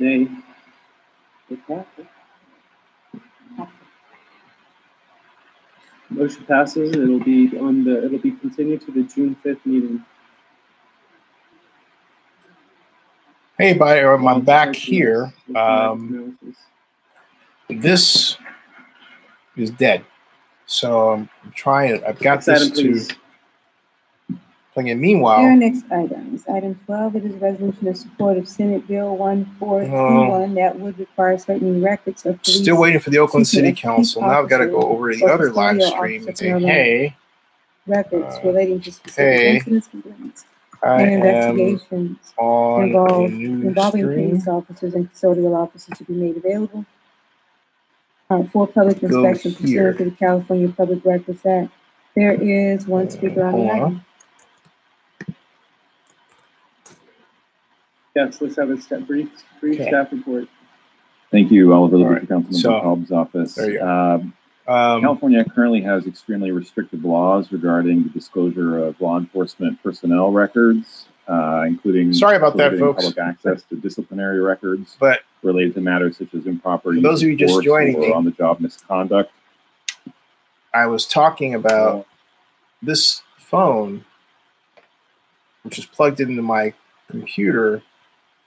Nay. Motion passes. It'll be continued to the June 5th meeting. Hey, I'm back here. This is dead. So I'm trying it. I've got this to plug in. Meanwhile, our next item is item 12. It is a resolution of support of Senate Bill 1421 that would require certain records of police. Still waiting for the Oakland City Council. Now I've got to go over to the other live stream and say, hey, records relating to specific incidents, complaints, and investigations involving police officers and custodial officers to be made available for public inspection pursuant to the California Public Records Act. There is one speaker on the item. Yes, let's have a brief staff report. Thank you, Oliver Libby, for Councilman Cobb's office. There you go. California currently has extremely restrictive laws regarding the disclosure of law enforcement personnel records, including public access to disciplinary records related to matters such as improper use those of you just joining me, on-the-job misconduct. I was talking about this phone, which is plugged into my computer.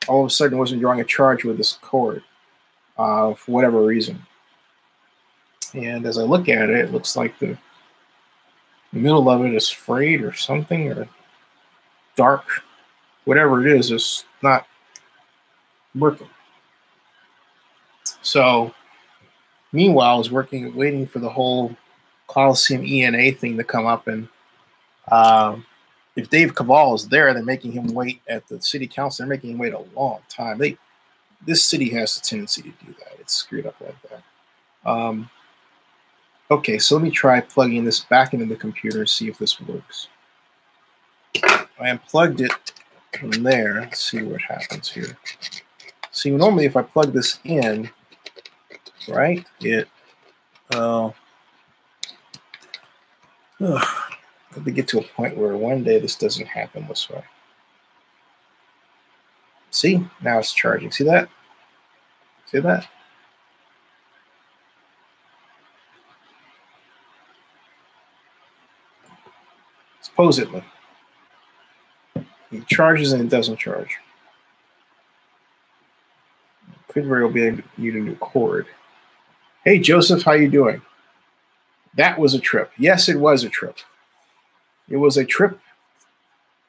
All of a sudden, wasn't drawing a charge with this cord for whatever reason. And as I look at it, it looks like the middle of it is frayed or something, or dark. Whatever it is not working. So, meanwhile, I was waiting for the whole Coliseum ENA thing to come up. And if Dave Cavall is there, they're making him wait at the city council. They're making him wait a long time. This city has a tendency to do that. It's screwed up like that. Okay, so let me try plugging this back into the computer and see if this works. I unplugged it from there. Let's see what happens here. See, normally if I plug this in, right, it I have to get to a point where one day this doesn't happen this way. See, now it's charging. See that? See that? Supposedly. It charges and it doesn't charge. Could very well be need a new cord. Hey, Joseph, how you doing? That was a trip. Yes, it was a trip. It was a trip.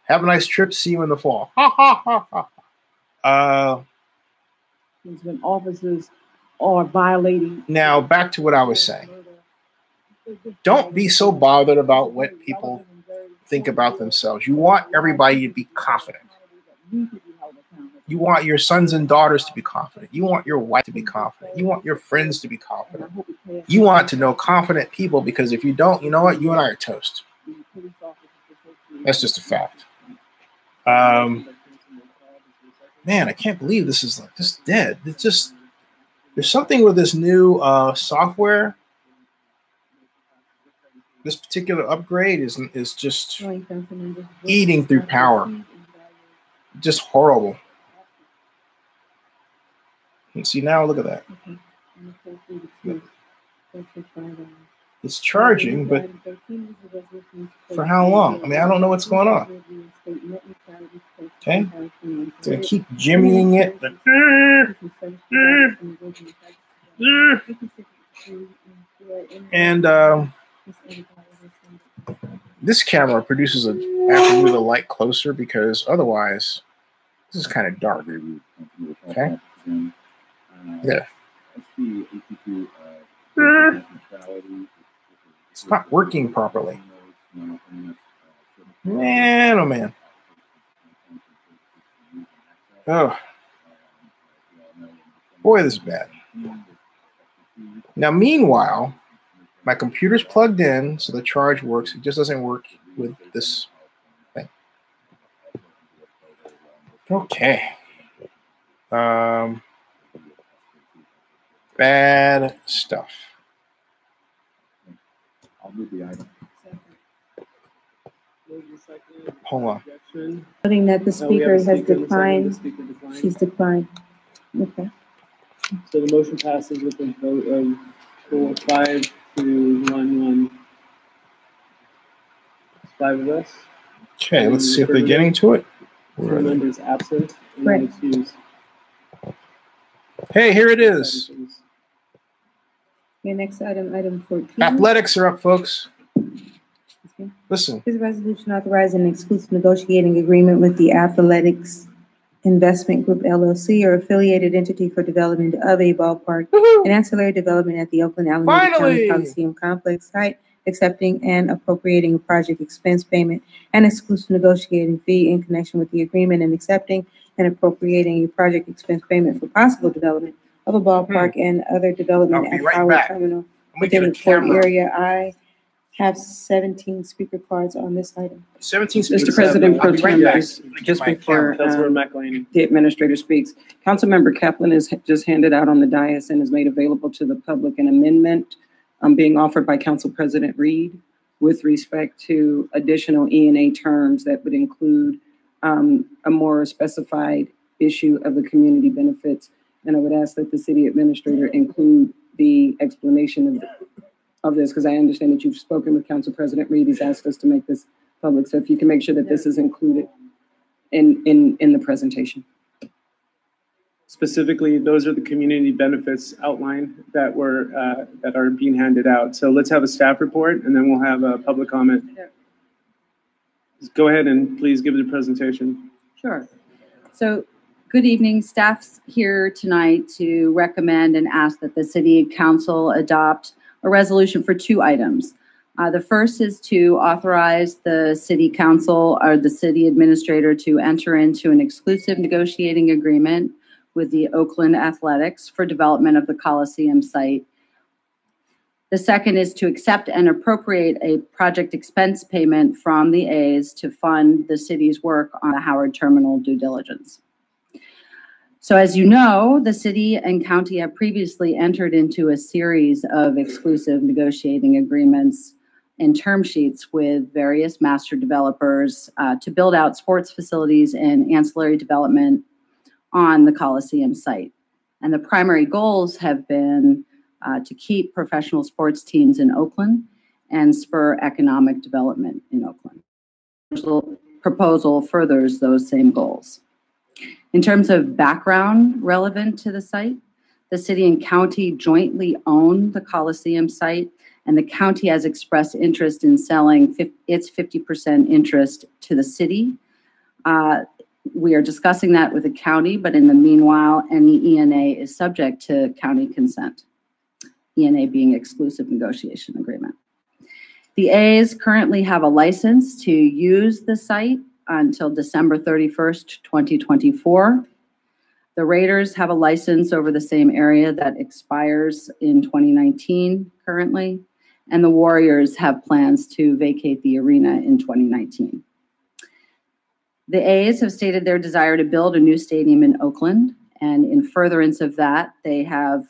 Have a nice trip. See you in the fall. Ha, ha, ha, ha. When officers are violating. Now, back to what I was saying. Don't be so bothered about what people think about themselves. You want everybody to be confident. You want your sons and daughters to be confident. You want your wife to be confident. You want your friends to be confident. You want to know confident people, because if you don't, you know what? You and I are toast. That's just a fact. Man, I can't believe this is like just dead. It's just, there's something with this new software. This particular upgrade is just eating through power. Just horrible. And see, now look at that. It's charging, but for how long? I mean, I don't know what's going on. Okay. So I keep jimmying it. And this camera produces I have to move the light closer, because otherwise this is kind of dark. Okay. Yeah. It's not working properly. Man, oh man. Oh. Boy, this is bad. Now, meanwhile, my computer's plugged in, so the charge works. It just doesn't work with this thing. Okay. Bad stuff. Hold on. Noting that the speaker has declined. She's declined. Okay. So the motion passes with a vote of 5 to 1. 5 of us. Okay, let's see if they're getting to it. 2 members absent and Right. excused. Hey, here it is. Okay, next item 14. Athletics are up, folks. Listen. This is a resolution authorizing an exclusive negotiating agreement with the Athletics Investment Group LLC or affiliated entity for development of a ballpark and ancillary development at the Oakland Alameda County Coliseum Complex site, accepting and appropriating a project expense payment and exclusive negotiating fee in connection with the agreement, and accepting and appropriating a project expense payment for possible development of a ballpark and other development at Howard Terminal within the port area. I have 17 speaker cards on this item. 17 speakers. Mr. President, Pro Tem, just before the administrator speaks, Councilmember Kaplan has just handed out on the dais and is made available to the public an amendment being offered by Council President Reed with respect to additional ENA terms that would include a more specified issue of the community benefits. And I would ask that the city administrator include the explanation of this, because I understand that you've spoken with Council President Reed. He's asked us to make this public. So if you can make sure that this is included in the presentation. Specifically, those are the community benefits outlined that are being handed out. So let's have a staff report, and then we'll have a public comment. Yeah. Just go ahead and please give the presentation. Sure. So good evening. Staff's here tonight to recommend and ask that the City Council adopt a resolution for 2 items. The first is to authorize the City Council or the City Administrator to enter into an exclusive negotiating agreement with the Oakland Athletics for development of the Coliseum site. The second is to accept and appropriate a project expense payment from the A's to fund the city's work on the Howard Terminal due diligence. So as you know, the city and county have previously entered into a series of exclusive negotiating agreements and term sheets with various master developers to build out sports facilities and ancillary development on the Coliseum site. And the primary goals have been to keep professional sports teams in Oakland and spur economic development in Oakland. The proposal furthers those same goals. In terms of background relevant to the site, the city and county jointly own the Coliseum site, and the county has expressed interest in selling its 50% interest to the city. We are discussing that with the county, but in the meanwhile, any ENA is subject to county consent, ENA being exclusive negotiation agreement. The A's currently have a license to use the site until December 31st, 2024. The Raiders have a license over the same area that expires in 2019 currently, and the Warriors have plans to vacate the arena in 2019. The A's have stated their desire to build a new stadium in Oakland, and in furtherance of that, they have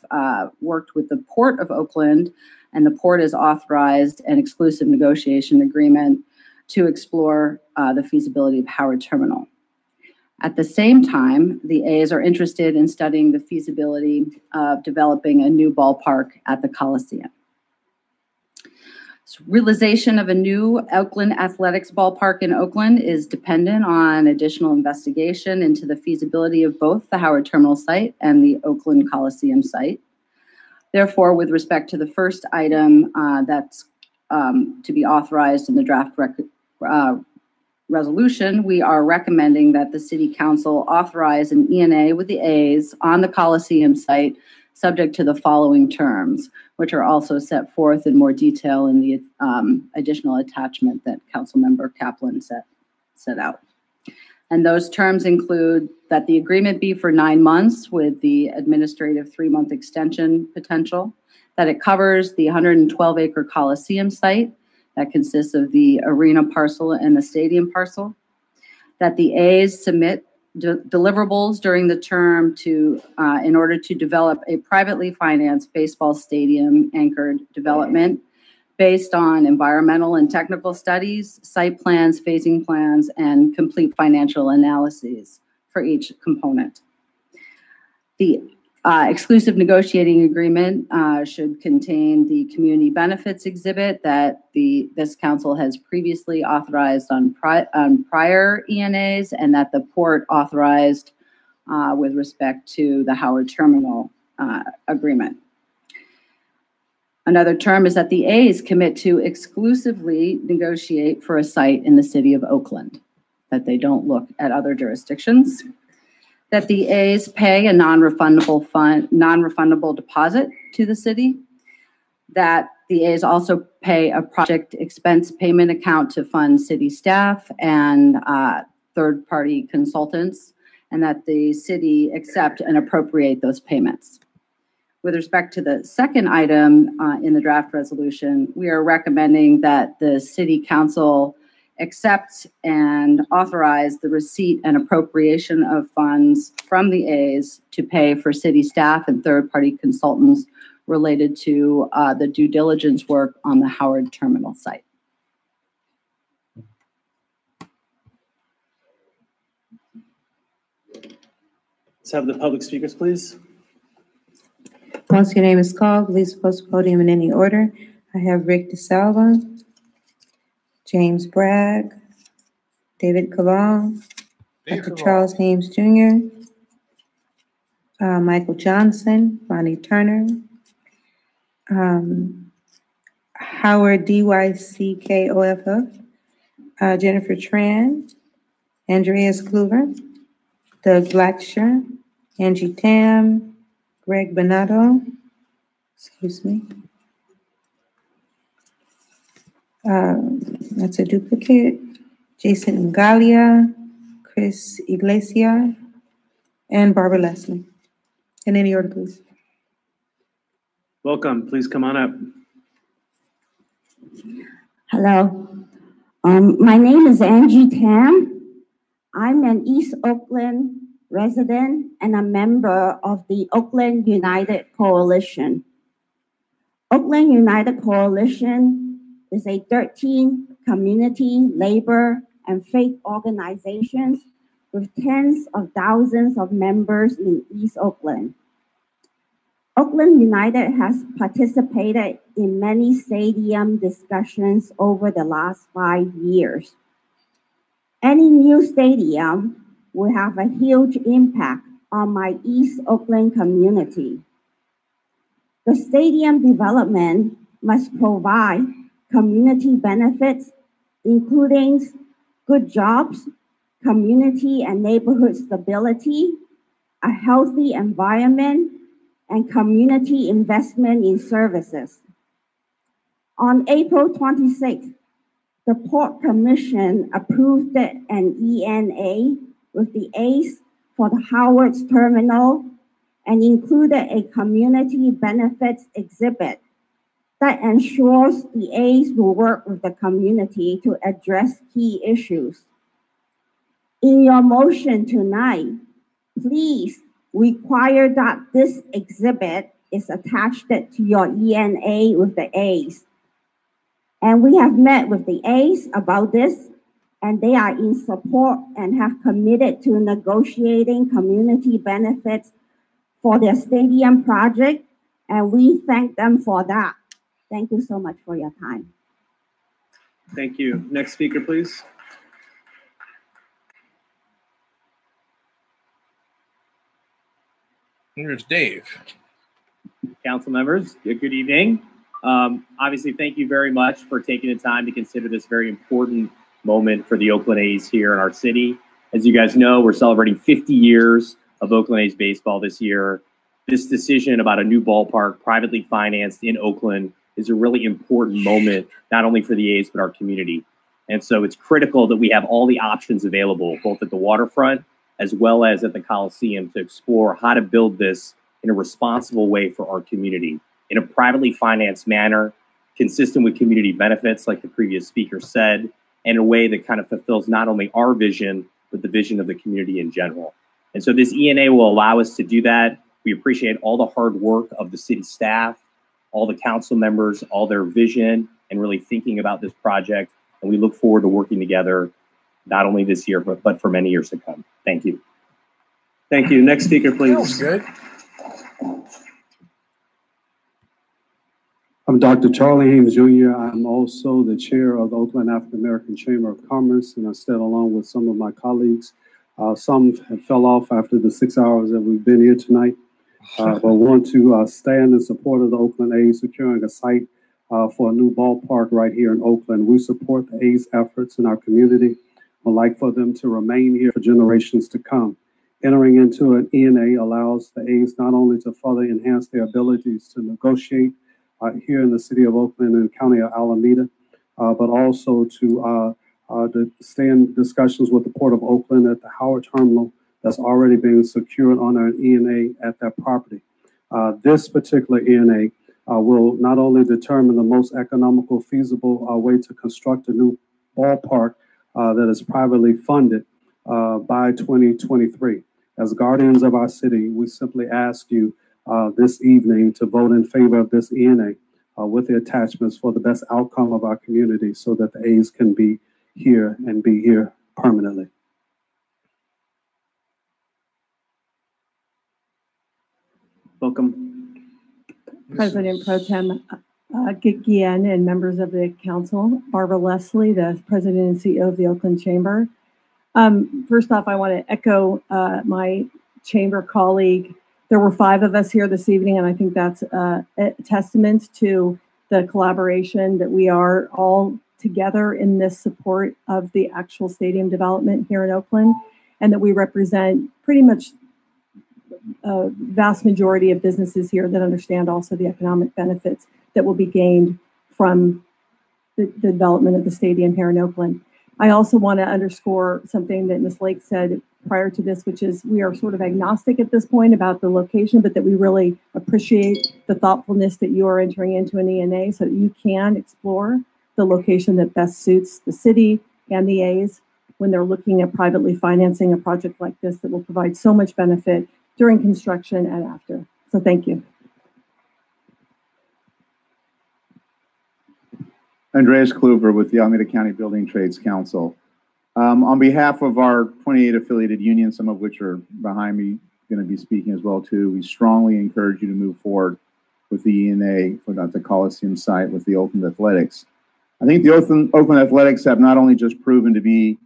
worked with the Port of Oakland, and the Port has authorized an exclusive negotiation agreement to explore the feasibility of Howard Terminal. At the same time, the A's are interested in studying the feasibility of developing a new ballpark at the Coliseum. So realization of a new Oakland Athletics ballpark in Oakland is dependent on additional investigation into the feasibility of both the Howard Terminal site and the Oakland Coliseum site. Therefore, with respect to the first item that's to be authorized in the draft resolution, we are recommending that the City Council authorize an ENA with the A's on the Coliseum site, subject to the following terms, which are also set forth in more detail in the additional attachment that Councilmember Kaplan set out. And those terms include that the agreement be for 9 months with the administrative 3-month extension potential, that it covers the 112-acre Coliseum site that consists of the arena parcel and the stadium parcel, that the A's submit deliverables during the term to in order to develop a privately financed baseball stadium anchored development based on environmental and technical studies, site plans, phasing plans, and complete financial analyses for each component. The exclusive negotiating agreement should contain the community benefits exhibit that this council has previously authorized on prior ENAs, and that the port authorized with respect to the Howard Terminal agreement. Another term is that the A's commit to exclusively negotiate for a site in the city of Oakland, that they don't look at other jurisdictions, that the A's pay a non-refundable deposit to the city, that the A's also pay a project expense payment account to fund city staff and third-party consultants, and that the city accept and appropriate those payments. With respect to the second item in the draft resolution, we are recommending that the city council accept and authorize the receipt and appropriation of funds from the A's to pay for city staff and third-party consultants related to the due diligence work on the Howard Terminal site. Let's have the public speakers, please. Once your name is called, please post the podium in any order. I have Rick DeSalva, James Bragg, David Cavall, Dr. Charles Haynes Jr., Michael Johnson, Ronnie Turner, Howard DYCKOFF, Jennifer Tran, Andreas Kluver, Doug Blacksher, Angie Tam, Greg Bonato, excuse me. That's a duplicate. Jason Ngalia, Chris Iglesias, and Barbara Leslie. In any order, please. Welcome. Please come on up. Hello. My name is Angie Tam. I'm an East Oakland resident and a member of the Oakland United Coalition. Oakland United Coalition is a 13 community, labor, and faith organizations with tens of thousands of members in East Oakland. Oakland United has participated in many stadium discussions over the last 5 years. Any new stadium will have a huge impact on my East Oakland community. The stadium development must provide community benefits, including good jobs, community and neighborhood stability, a healthy environment, and community investment in services. On April 26th, the Port Commission approved an ENA with the A's for the Howard Terminal and included a community benefits exhibit that ensures the A's will work with the community to address key issues. In your motion tonight, please require that this exhibit is attached to your ENA with the A's. And we have met with the A's about this, and they are in support and have committed to negotiating community benefits for their stadium project, and we thank them for that. Thank you so much for your time. Thank you. Next speaker, please. Here's Dave. Council members, good evening. Obviously, thank you very much for taking the time to consider this very important moment for the Oakland A's here in our city. As you guys know, we're celebrating 50 years of Oakland A's baseball this year. This decision about a new ballpark, privately financed in Oakland, is a really important moment, not only for the A's, but our community. And so it's critical that we have all the options available, both at the waterfront as well as at the Coliseum, to explore how to build this in a responsible way for our community, in a privately financed manner, consistent with community benefits, like the previous speaker said, and in a way that kind of fulfills not only our vision, but the vision of the community in general. And so this ENA will allow us to do that. We appreciate all the hard work of the city staff, all the council members, all their vision, and really thinking about this project. And we look forward to working together, not only this year, but for many years to come. Thank you. Thank you. Next speaker, please. That was good. I'm Dr. Charlie Haynes Jr. I'm also the chair of the Oakland African American Chamber of Commerce, and I said along with some of my colleagues. Some have fell off after the 6 hours that we've been here tonight, but want to stand in support of the Oakland A's securing a site for a new ballpark right here in Oakland. We support the A's efforts in our community. Would like for them to remain here for generations to come. Entering into an ENA allows the A's not only to further enhance their abilities to negotiate here in the city of Oakland and county of Alameda, but also to stay in discussions with the Port of Oakland at the Howard Terminal that's already been secured on an ENA at that property. This particular ENA will not only determine the most economical, feasible way to construct a new ballpark that is privately funded by 2023. As guardians of our city, we simply ask you this evening to vote in favor of this ENA with the attachments for the best outcome of our community so that the A's can be here and be here permanently. Welcome. President Pro Tem Guillen and members of the council, Barbara Leslie, the president and CEO of the Oakland Chamber. First off, I want to echo my chamber colleague. There were 5 of us here this evening, and I think that's a testament to the collaboration that we are all together in this support of the actual stadium development here in Oakland, and that we represent pretty much a vast majority of businesses here that understand also the economic benefits that will be gained from the development of the stadium here in Oakland. I also want to underscore something that Ms. Lake said prior to this, which is we are sort of agnostic at this point about the location, but that we really appreciate the thoughtfulness that you are entering into an ENA so that you can explore the location that best suits the city and the A's when they're looking at privately financing a project like this that will provide so much benefit during construction and after. So thank you. Andreas Kluver with the Alameda County Building Trades Council. On behalf of our 28 affiliated unions, some of which are behind me, going to be speaking as well too, we strongly encourage you to move forward with the ENA for the Coliseum site with the Oakland Athletics. I think the Oakland Athletics have not only just proven to be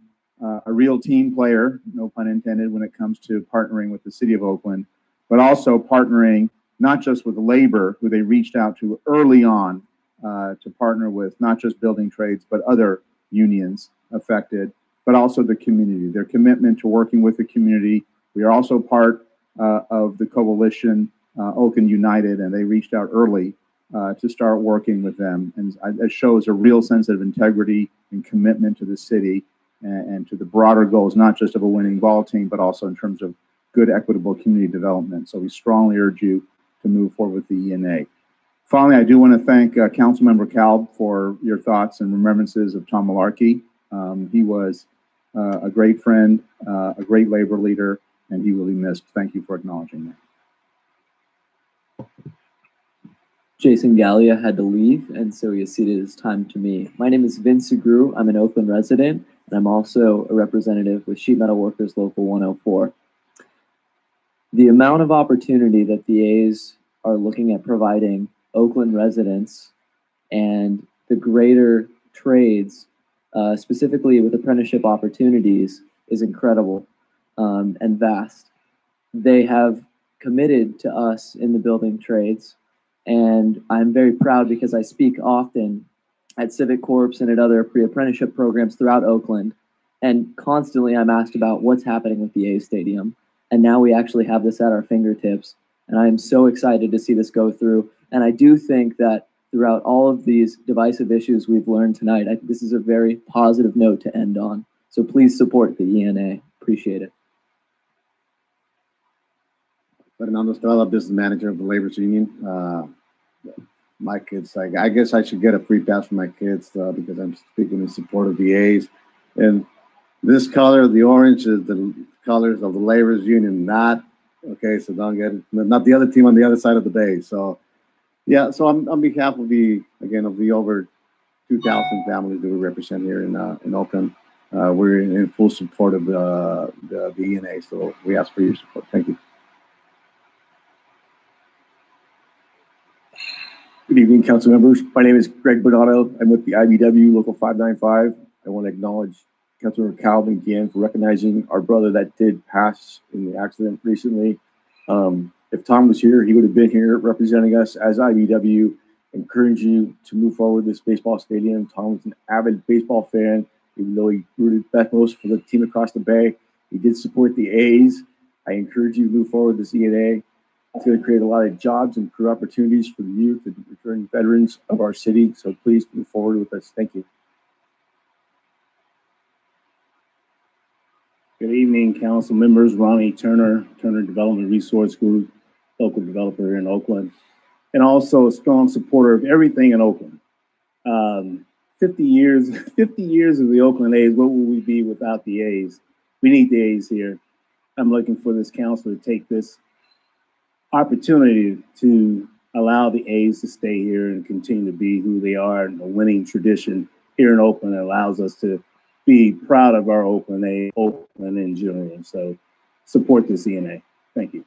a real team player, no pun intended, when it comes to partnering with the city of Oakland, but also partnering not just with labor, who they reached out to early on to partner with, not just building trades, but other unions affected, but also the community, their commitment to working with the community. We are also part of the coalition, Oakland United, and they reached out early to start working with them. And it shows a real sense of integrity and commitment to the city and to the broader goals, not just of a winning ball team, but also in terms of good, equitable community development. So we strongly urge you to move forward with the ENA. Finally, I do want to thank Councilmember Kalb for your thoughts and remembrances of Tom Malarkey. He was a great friend, a great labor leader, and he will be missed. Thank you for acknowledging that. Jason Gallia had to leave, and so he has ceded his time to me. My name is Vince Segru. I'm an Oakland resident, and I'm also a representative with Sheet Metal Workers Local 104. The amount of opportunity that the A's are looking at providing Oakland residents and the greater trades, specifically with apprenticeship opportunities, is incredible and vast. They have committed to us in the building trades, and I'm very proud because I speak often at Civic Corps and at other pre-apprenticeship programs throughout Oakland, and constantly I'm asked about what's happening with the A Stadium, and now we actually have this at our fingertips, and I am so excited to see this go through. And I do think that throughout all of these divisive issues we've learned tonight, I think this is a very positive note to end on. So please support the ENA. Appreciate it. Fernando Estrada, business manager of the Labor's Union. My kids, I guess I should get a free pass for my kids because I'm speaking in support of the A's. And this color, the orange, is the colors of the Labor's Union, not, okay, so don't get it, not the other team on the other side of the bay. So, yeah, so on behalf of the over 2,000 families that we represent here in Oakland, we're in full support of the ENA. So we ask for your support. Thank you. Good evening, council members. My name is Greg Bernardo. I'm with the IBW Local 595. I want to acknowledge Councilmember Calvin again for recognizing our brother that did pass in the accident recently. If Tom was here, he would have been here representing us as IBW, encourage you to move forward with this baseball stadium. Tom was an avid baseball fan, even though he rooted most for the team across the bay. He did support the A's. I encourage you to move forward with this ENA. It's going to create a lot of jobs and career opportunities for the youth and returning veterans of our city. So please move forward with us. Thank you. Good evening, council members. Ronnie Turner, Turner Development Resource Group, local developer here in Oakland, and also a strong supporter of everything in Oakland. 50 years of the Oakland A's. What would we be without the A's? We need the A's here. I'm looking for this council to take this opportunity to allow the A's to stay here and continue to be who they are, and a winning tradition here in Oakland that allows us to be proud of our Oakland A's, Oakland in general. So support this ENA. Thank you.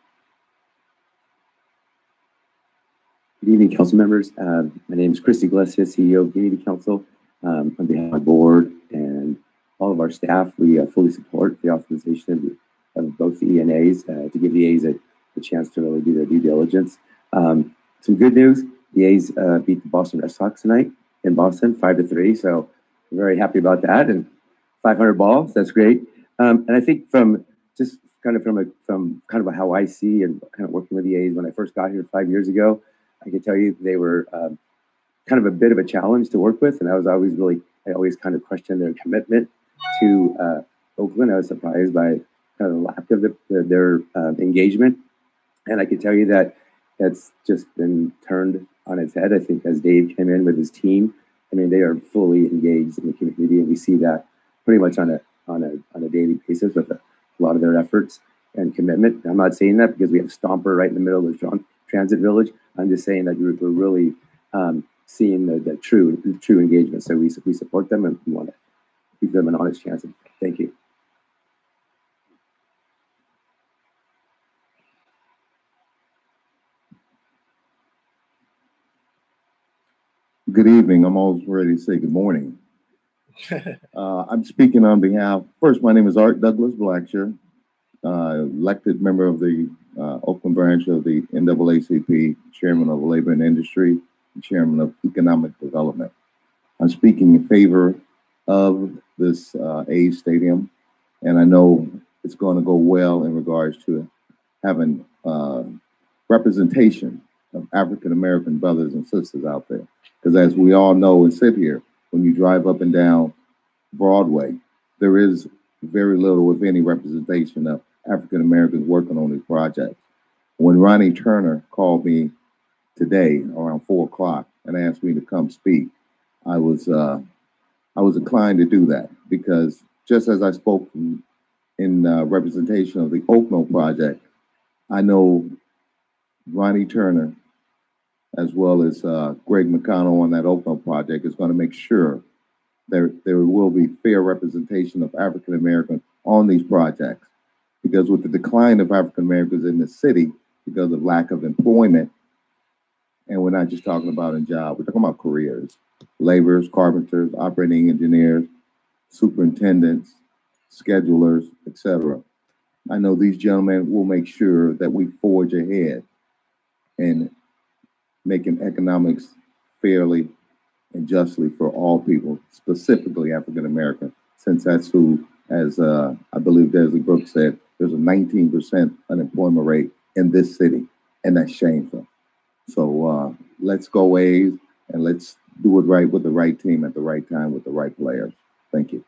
Good evening, council members. My name is Chris Iglesias, CEO of Community Council. On behalf of my board and all of our staff, we fully support the authorization of both the ENAs to give the A's a chance to really do their due diligence. Some good news: the A's beat the Boston Red Sox tonight in Boston, 5-3. So we're very happy about that. And 500 balls, that's great. And I think from how I see and kind of working with the A's when I first got here 5 years ago, I can tell you they were kind of a bit of a challenge to work with, and I always kind of questioned their commitment to Oakland. I was surprised by kind of the lack of their engagement. And I can tell you that that's just been turned on its head. I think as Dave came in with his team, I mean, they are fully engaged in the community, and we see that pretty much on a daily basis with a lot of their efforts and commitment. I'm not saying that because we have Stomper right in the middle of the Transit Village. I'm just saying that we're really seeing the true engagement. So we support them and we want to give them an honest chance. Thank you. Good evening. I'm always ready to say good morning. I'm speaking on behalf. First, my name is Art Douglas Blackshear, elected member of the Oakland branch of the NAACP, chairman of Labor and Industry, and chairman of Economic Development. I'm speaking in favor of this A's stadium, and I know it's going to go well in regards to having representation of African American brothers and sisters out there. Because as we all know and sit here, when you drive up and down Broadway, there is very little, if any, representation of African Americans working on this project. When Ronnie Turner called me today around 4 o'clock and asked me to come speak, I was inclined to do that, because just as I spoke in representation of the Oakland project, I know Ronnie Turner, as well as Greg McConnell on that Oakland project, is going to make sure there will be fair representation of African Americans on these projects. Because with the decline of African Americans in the city because of lack of employment, and we're not just talking about in job, we're talking about careers, laborers, carpenters, operating engineers, superintendents, schedulers, etc. I know these gentlemen will make sure that we forge ahead in making economics fairly and justly for all people, specifically African American, since that's who, as I believe Desiree Brooks said, there's a 19% unemployment rate in this city, and that's shameful. So let's go A's, and let's do it right with the right team at the right time with the right players. Thank you.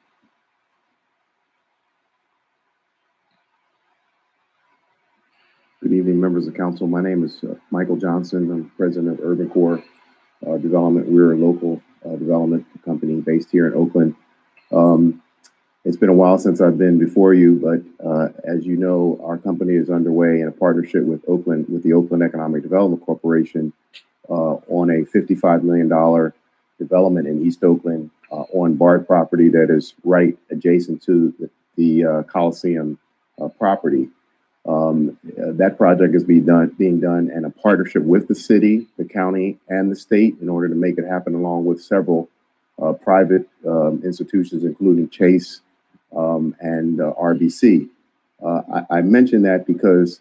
Good evening, members of council. My name is Michael Johnson. I'm president of Urban Core Development. We're a local development company based here in Oakland. It's been a while since I've been before you, but as you know, our company is underway in a partnership with the Oakland Economic Development Corporation on a $55 million development in East Oakland on BART property that is right adjacent to the Coliseum property. That project is being done in a partnership with the city, the county, and the state in order to make it happen, along with several private institutions, including Chase and RBC. I mention that because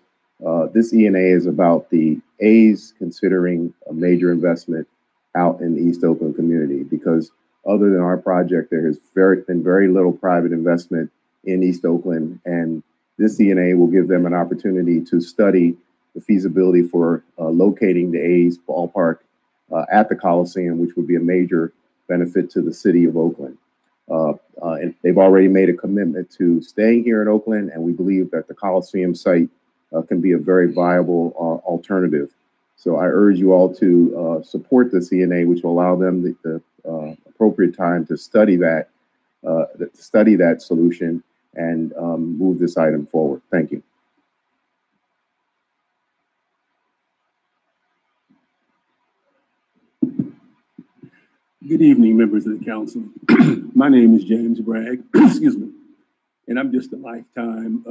this ENA is about the A's considering a major investment out in the East Oakland community, because other than our project, there has been very little private investment in East Oakland, and this ENA will give them an opportunity to study the feasibility for locating the A's ballpark at the Coliseum, which would be a major benefit to the city of Oakland. And they've already made a commitment to staying here in Oakland, and we believe that the Coliseum site can be a very viable alternative. So I urge you all to support this ENA, which will allow them the appropriate time to study that solution and move this item forward. Thank you. Good evening, members of the council. My name is James Bragg, excuse me, and I'm just a lifetime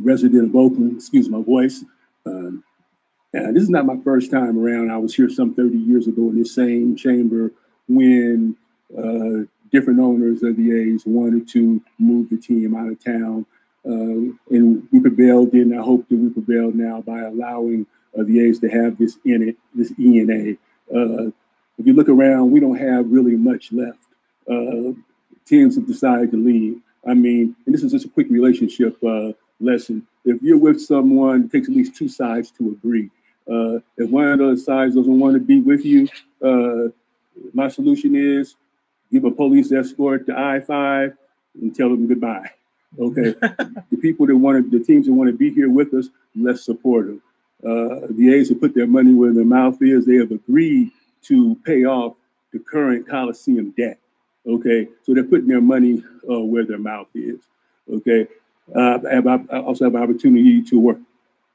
resident of Oakland, excuse my voice. This is not my first time around. I was here some 30 years ago in this same chamber when different owners of the A's wanted to move the team out of town. And we prevailed then. I hope that we prevailed now by allowing the A's to have this ENA. If you look around, we don't have really much left. Teams have decided to leave. I mean, and this is just a quick relationship lesson. If you're with someone, it takes at least two sides to agree. If one of those sides doesn't want to be with you, my solution is give a police escort to I-5 and tell them goodbye. Okay. The teams that want to be here with us, let's support them. The A's have put their money where their mouth is. They have agreed to pay off the current Coliseum debt. Okay. So they're putting their money where their mouth is. Okay. I also have an opportunity to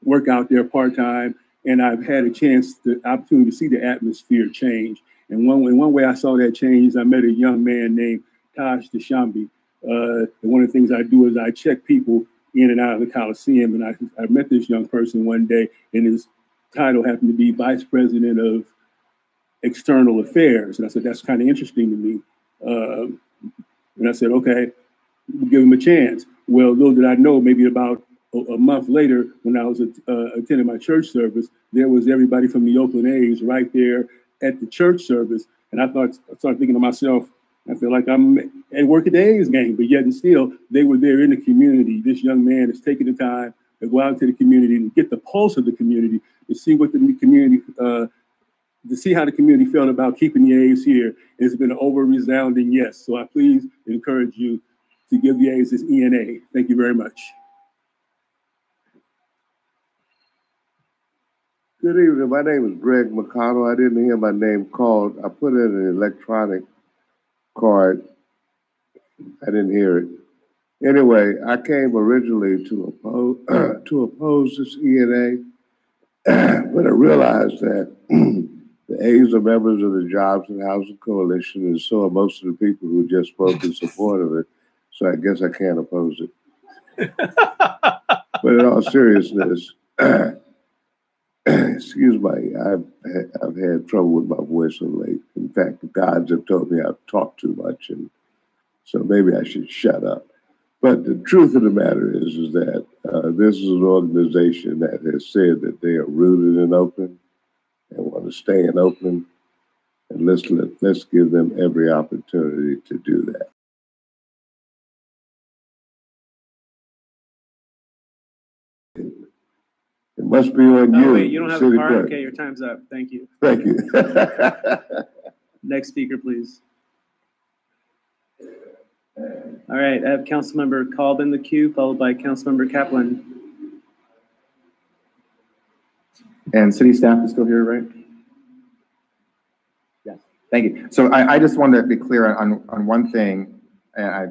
work out there part-time, and I've had the opportunity to see the atmosphere change. And one way I saw that change is I met a young man named Taj Deshambi. And one of the things I do is I check people in and out of the Coliseum. And I met this young person one day, and his title happened to be Vice President of External Affairs. And I said, that's kind of interesting to me. And I said, okay, we'll give him a chance. Well, little did I know, maybe about a month later, when I was attending my church service, there was everybody from the Oakland A's right there at the church service. And I started thinking to myself, I feel like I'm at work at the A's game, but yet and still, they were there in the community. This young man is taking the time to go out to the community and get the pulse of the community, to see what the community, to see how the community felt about keeping the A's here. It's been an over-resounding yes. So I please encourage you to give the A's this ENA. Thank you very much. Good evening. My name is Greg McConnell. I didn't hear my name called. I put in an electronic card. I didn't hear it. Anyway, I came originally to oppose this ENA, but I realized that the A's are members of the Jobs and Housing Coalition, and so are most of the people who just spoke in support of it. So I guess I can't oppose it. But in all seriousness, excuse me, I've had trouble with my voice of late. In fact, the gods have told me I've talked too much, and so maybe I should shut up. But the truth of the matter is that this is an organization that has said that they are rooted in Oakland and want to stay in Oakland, and let's give them every opportunity to do that. It must be on you. Wait, you don't have a card? Okay, your time's up. Thank you. Thank you. Next speaker, please. All right, I have Councilmember Kalb in the queue, followed by Councilmember Kaplan. And city staff is still here, right? Yes, thank you. So I just wanted to be clear on one thing. I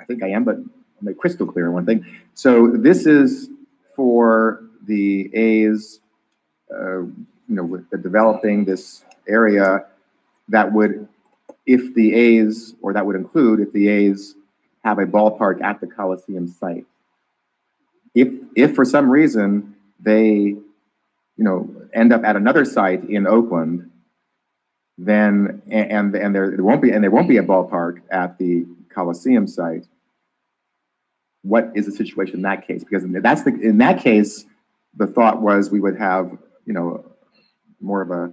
think I am, but I'll make crystal clear on one thing. So this is for the A's, with the developing this area that would, if the A's, or that would include if the A's have a ballpark at the Coliseum site. if for some reason they, end up at another site in Oakland, then there won't be a ballpark at the Coliseum site. What is the situation in that case? Because in that case, the thought was we would have more of a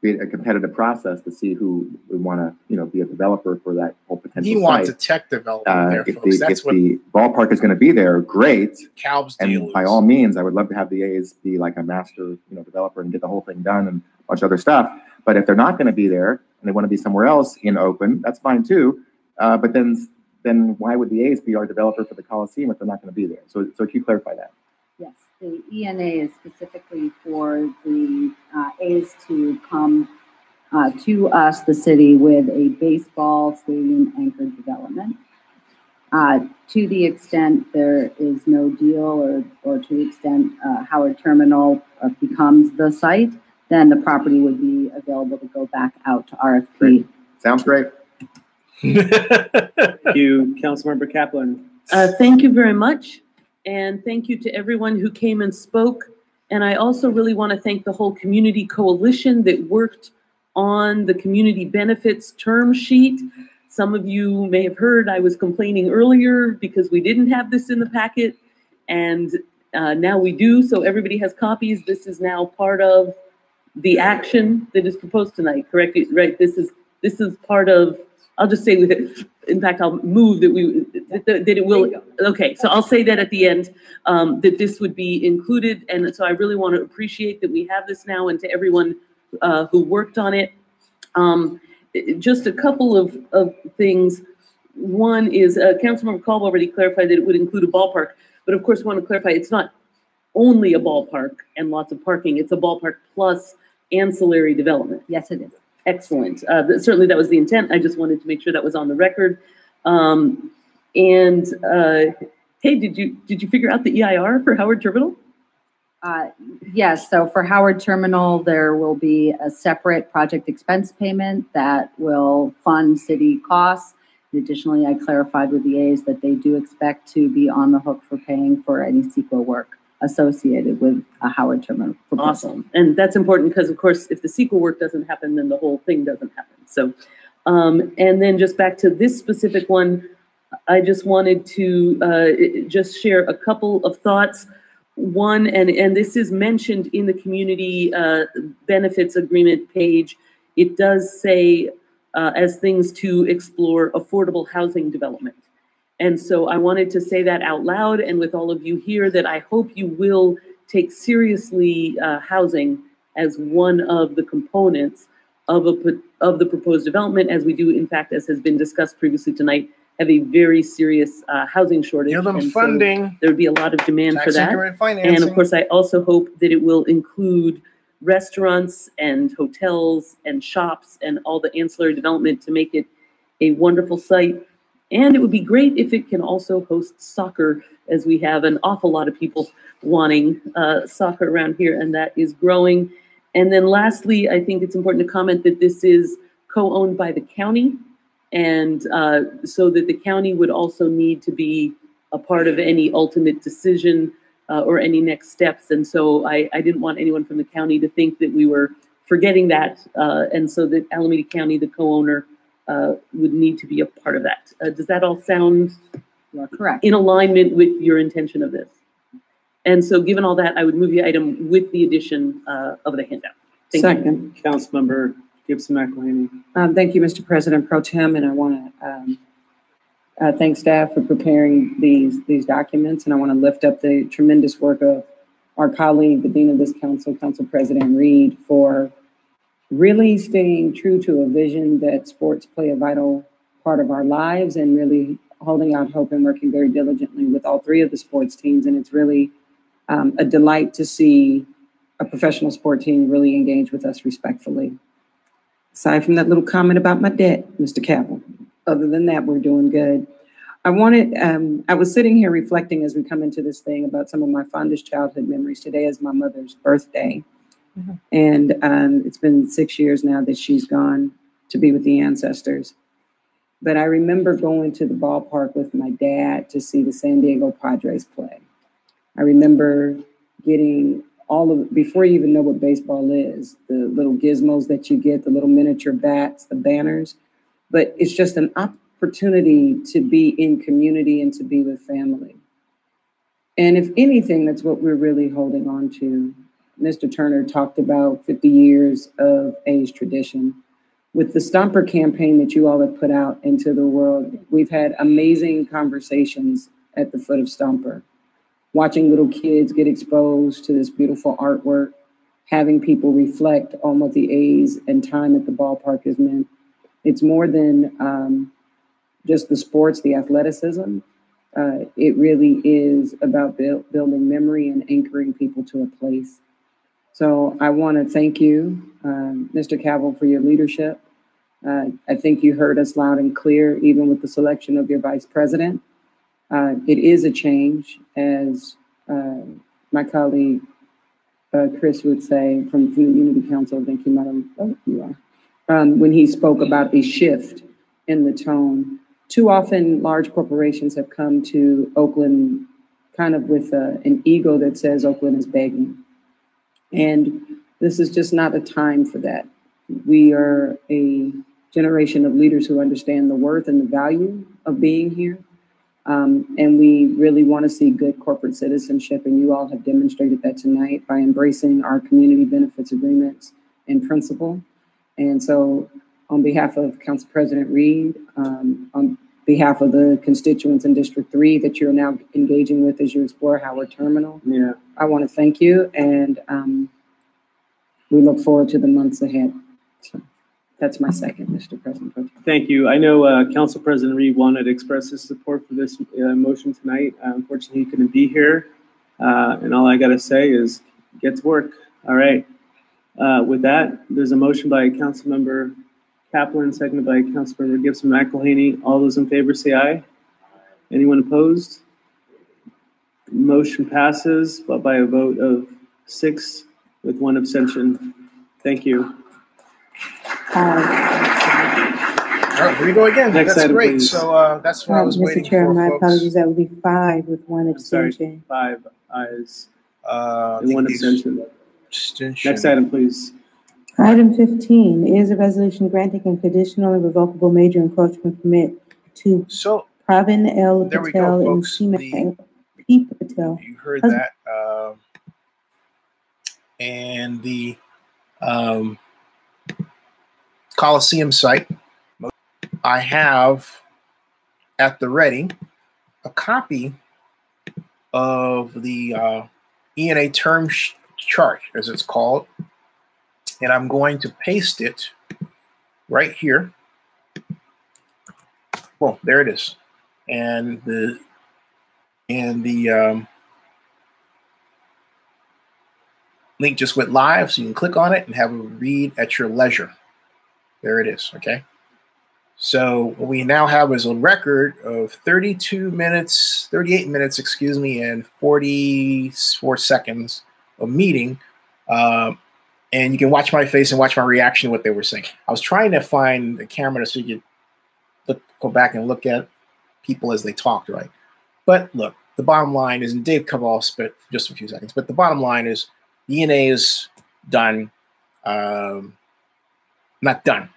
competitive process to see who would want to be a developer for that whole potential He site. wants a tech development there, if folks. if the ballpark is going to be there, great. Calb's and deal by all means, I would love to have the A's be like a master developer and get the whole thing done and a bunch of other stuff. But if they're not going to be there and they want to be somewhere else in Oakland, that's fine too. But then why would the A's be our developer for the Coliseum if they're not going to be there? So can you clarify that? Yes, the ENA is specifically for the A's to come to us, the city, with a baseball stadium anchored development. To the extent there is no deal or to the extent Howard Terminal becomes the site, then the property would be available to go back out to RFP. Great. Sounds great. Thank you, Councilmember Kaplan. Thank you very much. And thank you to everyone who came and spoke. And I also really want to thank the whole community coalition that worked on the community benefits term sheet. Some of you may have heard I was complaining earlier because we didn't have this in the packet, and now we do. So everybody has copies. This is now part of the action that is proposed tonight. Correct? Right. This is part of. I'll just say with it. In fact, I'll move that it will. Okay, so I'll say that at the end that this would be included, and so I really want to appreciate that we have this now, and to everyone who worked on it. Just a couple of things. One is Councilmember Caldwell already clarified that it would include a ballpark, but of course, I want to clarify it's not only a ballpark and lots of parking. It's a ballpark plus ancillary development. Yes, it is. Excellent. Certainly that was the intent. I just wanted to make sure that was on the record. Hey, did you figure out the EIR for Howard Terminal? Yes, so for Howard Terminal, there will be a separate project expense payment that will fund city costs. And additionally, I clarified with the A's that they do expect to be on the hook for paying for any CEQA work associated with a Howard Terminal proposal. Awesome. And that's important because, of course, if the CEQA work doesn't happen, then the whole thing doesn't happen. So, and then just back to this specific one, I just wanted to just share a couple of thoughts. One, and this is mentioned in the community benefits agreement page, it does say as things to explore affordable housing development. And so I wanted to say that out loud and with all of you here that I hope you will take seriously housing as one of the components of the proposed development, as we do, in fact, as has been discussed previously tonight, have a very serious housing shortage. Give them funding. So there would be a lot of demand for that. Financing. And of course, I also hope that it will include restaurants and hotels and shops and all the ancillary development to make it a wonderful site. And it would be great if it can also host soccer, as we have an awful lot of people wanting soccer around here, and that is growing. And then lastly, I think it's important to comment that this is co-owned by the county, and so that the county would also need to be a part of any ultimate decision or any next steps. And so I didn't want anyone from the county to think that we were forgetting that, and so that Alameda County, the co-owner, would need to be a part of that. Does that all sound correct in alignment with your intention of this? And so given all that, I would move the item with the addition of the handout. Thank you. Councilmember Gibson McElhaney. Thank you, Mr. President Pro Tem, and I want to thank staff for preparing these documents, and I want to lift up the tremendous work of our colleague, the Dean of this Council, Council President Reed, for really staying true to a vision that sports play a vital part of our lives and really holding out hope and working very diligently with all three of the sports teams. And it's really a delight to see a professional sport team really engage with us respectfully. Aside from that little comment about my debt, Mr. Cavill, other than that, we're doing good. I was sitting here reflecting as we come into this thing about some of my fondest childhood memories. Today is my mother's birthday. Mm-hmm. And it's been 6 years now that she's gone to be with the ancestors. But I remember going to the ballpark with my dad to see the San Diego Padres play. I remember getting before you even know what baseball is, the little gizmos that you get, the little miniature bats, the banners, but it's just an opportunity to be in community and to be with family. And if anything, that's what we're really holding on to. Mr. Turner talked about 50 years of A's tradition. With the Stomper campaign that you all have put out into the world, we've had amazing conversations at the foot of Stomper, watching little kids get exposed to this beautiful artwork, having people reflect on what the A's and time at the ballpark has meant. It's more than just the sports, the athleticism. It really is about building memory and anchoring people to a place. So I want to thank you, Mr. Cavill, for your leadership. I think you heard us loud and clear, even with the selection of your vice president. It is a change, as my colleague Chris would say from the Unity Council. I think you might have, oh, you are. When he spoke about a shift in the tone. Too often, large corporations have come to Oakland kind of with an ego that says Oakland is begging. And this is just not a time for that. We are a generation of leaders who understand the worth and the value of being here. And we really want to see good corporate citizenship. And you all have demonstrated that tonight by embracing our community benefits agreements in principle. And so on behalf of Council President Reed, on behalf of the constituents in District 3 that you're now engaging with as you explore Howard Terminal, I want to thank you. And we look forward to the months ahead. So that's my second, Mr. President. Thank you. I know Council President Reed wanted to express his support for this motion tonight. Unfortunately, he couldn't be here. And all I got to say is get to work. All right. With that, there's a motion by Councilmember Kaplan, seconded by Councilmember Gibson McElhaney. All those in favor say aye. Anyone opposed? Motion passes, but by a vote of 6 with 1 abstention. Thank you. All right, here we go again. Next That's item, great. please. So that's what I was waiting Mr. Chair, for, my folks. apologies. That would be 5 with 1 abstention. Sorry, 5 ayes and 1 abstention. Abstention. Next item, please. Item 15 is a resolution granting a conditional and revocable major encroachment permit to Pravin L. Patel and Seema P. Patel. You heard that. And the Coliseum site. I have at the ready a copy of the ENA term chart, as it's called, and I'm going to paste it right here. Well, there it is, and the link just went live, so you can click on it and have a read at your leisure. There it is. Okay. So what we now have is a record of 38 minutes, and 44 seconds of meeting. And you can watch my face and watch my reaction to what they were saying. I was trying to find the camera so you could go back and look at people as they talked, right? But look, the bottom line is, and Dave Cavall spent just a few seconds, but the bottom line is the ENA is done. Not done,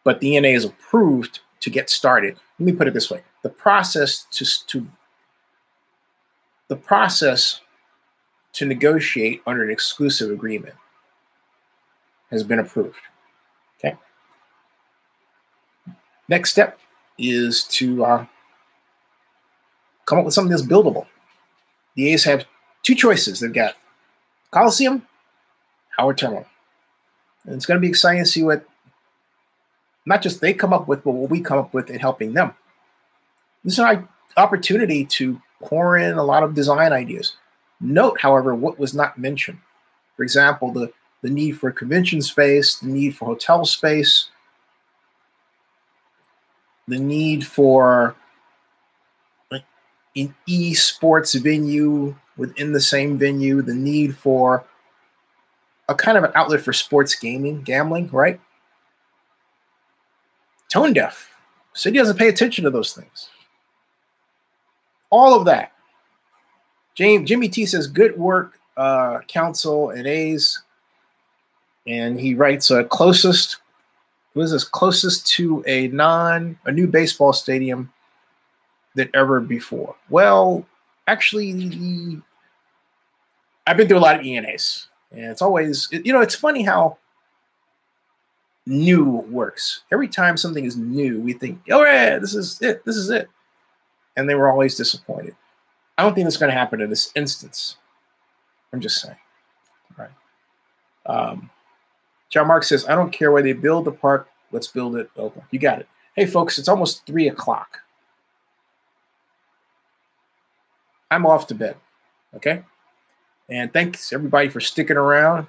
but the ENA is approved to get started. Let me put it this way: the process to negotiate under an exclusive agreement has been approved. Okay. Next step is to come up with something that's buildable. The A's have 2 choices. They've got Coliseum, Howard Terminal. And it's going to be exciting to see what not just they come up with, but what we come up with in helping them. This is an opportunity to pour in a lot of design ideas. Note, however, what was not mentioned. For example, the need for convention space, the need for hotel space, the need for an e-sports venue within the same venue, the need for a kind of an outlet for sports gambling, right? Tone deaf. City doesn't pay attention to those things. All of that Jimmy T says, good work, council and A's. And he writes, closest to a new baseball stadium than ever before. Well, actually, I've been through a lot of ENAs, and it's always, it's funny how new works. Every time something is new, we think, oh yeah, this is it. And they were always disappointed. I don't think that's going to happen in this instance. I'm just saying. All right. John Mark says, I don't care where they build the park. Let's build it Oakland. You got it. Hey, folks, it's almost 3 o'clock. I'm off to bed. Okay? And thanks, everybody, for sticking around.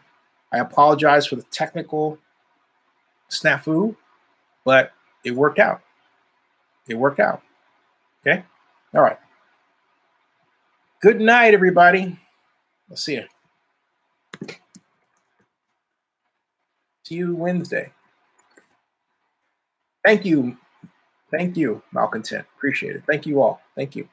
I apologize for the technical snafu, but it worked out. It worked out. Okay? All right. Good night, everybody. I'll see you. See you Wednesday. Thank you. Thank you, Malcontent. Appreciate it. Thank you all. Thank you.